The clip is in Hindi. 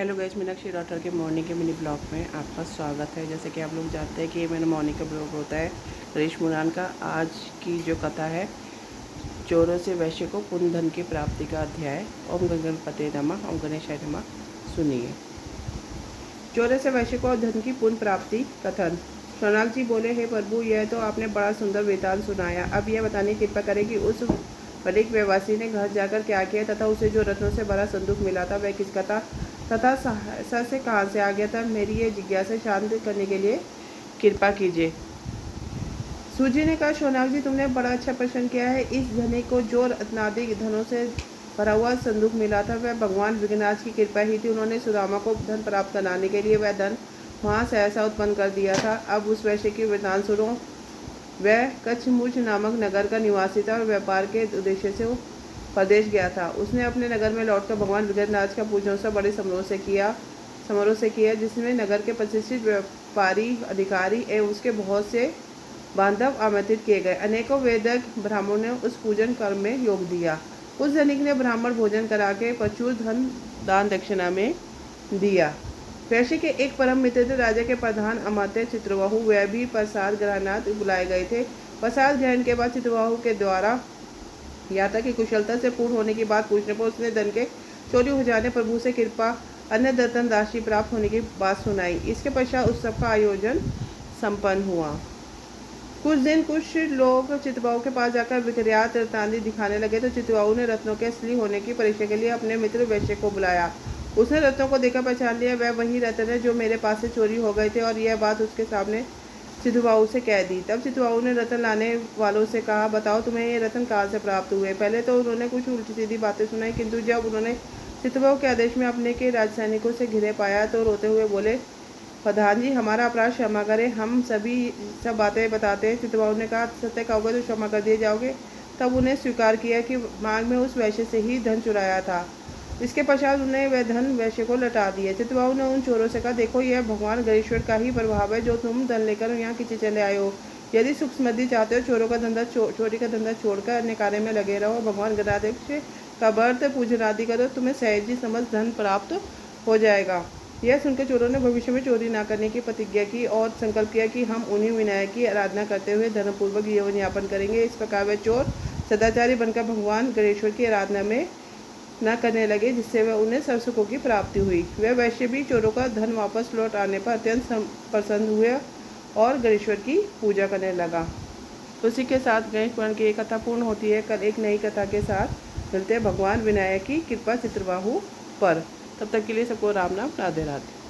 हेलो गाइस, मीनाक्षी राठौर के मॉर्निंग के मिनी ब्लॉग में आपका स्वागत है। जैसे कि आप लोग जानते हैं कि ये मेरा मॉर्निंग का ब्लॉग होता है हरीश मुरान का। आज की जो कथा है, चोरों से वैश्य को पुण्य धन की प्राप्ति का अध्याय। ओम गणपते नमः, ओम गणेशाय नमः। सुनिए। चोरों से वैश्य को धन की पुण्य प्राप्ति कथन। सोनाल जी बोले, हे प्रभु, यह तो आपने बड़ा सुंदर वृतांत सुनाया। अब यह बताने की कृपा करें कि उस बड़े व्यवसायी ने घर जाकर क्या किया तथा उसे जो रत्नों से भरा संदूक मिला था वह किसका था तथा सहसा से कहाँ से आ गया था। मेरी ये जिज्ञासा शांत करने के लिए कृपा कीजिए। सूजी ने कहा, सोनाल जी, तुमने बड़ा अच्छा प्रश्न किया है। इस धनी को जो रत्नादि धनों से भरा हुआ संदूक मिला था वह भगवान विघ्नाथ की कृपा ही थी। उन्होंने सुदामा को धन प्राप्त कराने के लिए वह धन वहाँ सहसा उत्पन्न कर दिया था। अब उस वैश्य की वृतांत सुनो। वह कच्छमुच नामक नगर का निवासी था और व्यापार के उद्देश्य से वो प्रदेश गया था। उसने अपने नगर में लौटकर भगवान विघ्नराज का पूजन उत्सव बड़े समारोह से किया, जिसमें नगर के प्रतिष्ठित व्यापारी, अधिकारी एवं उसके बहुत से बांधव आमंत्रित किए गए। अनेकों वेदज्ञ ब्राह्मणों ने उस पूजन कर्म में योग दिया। उस धनिक ने ब्राह्मण भोजन करा के प्रचुर धन दान दक्षिणा में दिया। वैश्य के एक परम मित्र थे, राजा के प्रधान अमात्य चित्रबाहु। वह भी प्रसाद ग्रहणार्थ बुलाए गए थे। प्रसाद ग्रहण के बाद चित्रबाहु के द्वारा यात्रा की कुशलता से पूर्ण होने की बात पूछने पर उसने धन के चोरी हो जाने, प्रभु से कृपा, अन्य धन राशि प्राप्त होने की बात सुनाई। इसके पश्चात उत्सव का आयोजन संपन्न हुआ। कुछ दिन कुछ लोग चित्रबाहु के पास जाकर विक्रियात रत्नादि दिखाने लगे तो चित्रबाहु ने रत्नों के असली होने की परीक्षा के लिए अपने मित्र वैश्य को बुलाया। उसने रत्नों को देखकर पहचान लिया। वह वही रत्न है जो मेरे पास से चोरी हो गए थे, और यह बात उसके सामने चित्रबाहु से कह दी। तब चित्रबाहु ने रत्न लाने वालों से कहा, बताओ तुम्हें ये रत्न कहाँ से प्राप्त हुए। पहले तो उन्होंने कुछ उल्टी सीधी बातें सुनाई, किंतु जब उन्होंने चित्रबाहु के आदेश में अपने के राजसैनिकों से घिरे पाया तो रोते हुए बोले, प्रधान जी, हमारा अपराध क्षमा करें, हम सब बातें बताते हैं। चित्रबाहु ने कहा, सत्य कहोगे तो क्षमा कर दिए जाओगे। तब उन्हें स्वीकार किया कि मार्ग में उस वैश्य से ही धन चुराया था। इसके पश्चात उन्हें वह धन वैश्य को लौटा दिया। चित्रबाहु ने उन चोरों से कहा, देखो, यह भगवान गणेश्वर का ही प्रभाव है जो तुम धन लेकर यहाँ खींचे चले आए हो। यदि सुख समृद्धि चाहते हो, चोरी का धंधा छोड़कर अन्य कार्य में लगे रहो। भगवान गणाध्यक्ष का व्रत पूजन आदि करो, तुम्हें सहज ही समझ धन प्राप्त हो जाएगा। यह सुनकर चोरों ने भविष्य में चोरी न करने की प्रतिज्ञा की और संकल्प किया कि हम उन्हीं विनायक की आराधना करते हुए धर्मपूर्वक जीवन यापन करेंगे। इस प्रकार वे चोर सदाचारी बनकर भगवान गणेश्वर की आराधना में न करने लगे, जिससे वह उन्हें सर्व सुखों की प्राप्ति हुई। वह वैश्य भी चोरों का धन वापस लौट आने पर अत्यंत प्रसन्न हुए और गणेश्वर की पूजा करने लगा। उसी के साथ गणेश पुराण की एक कथा पूर्ण होती है। कल एक नई कथा के साथ मिलते हैं भगवान विनायक की कृपा चित्रबाहु पर। तब तक के लिए सबको राम नाम, राधे राधे।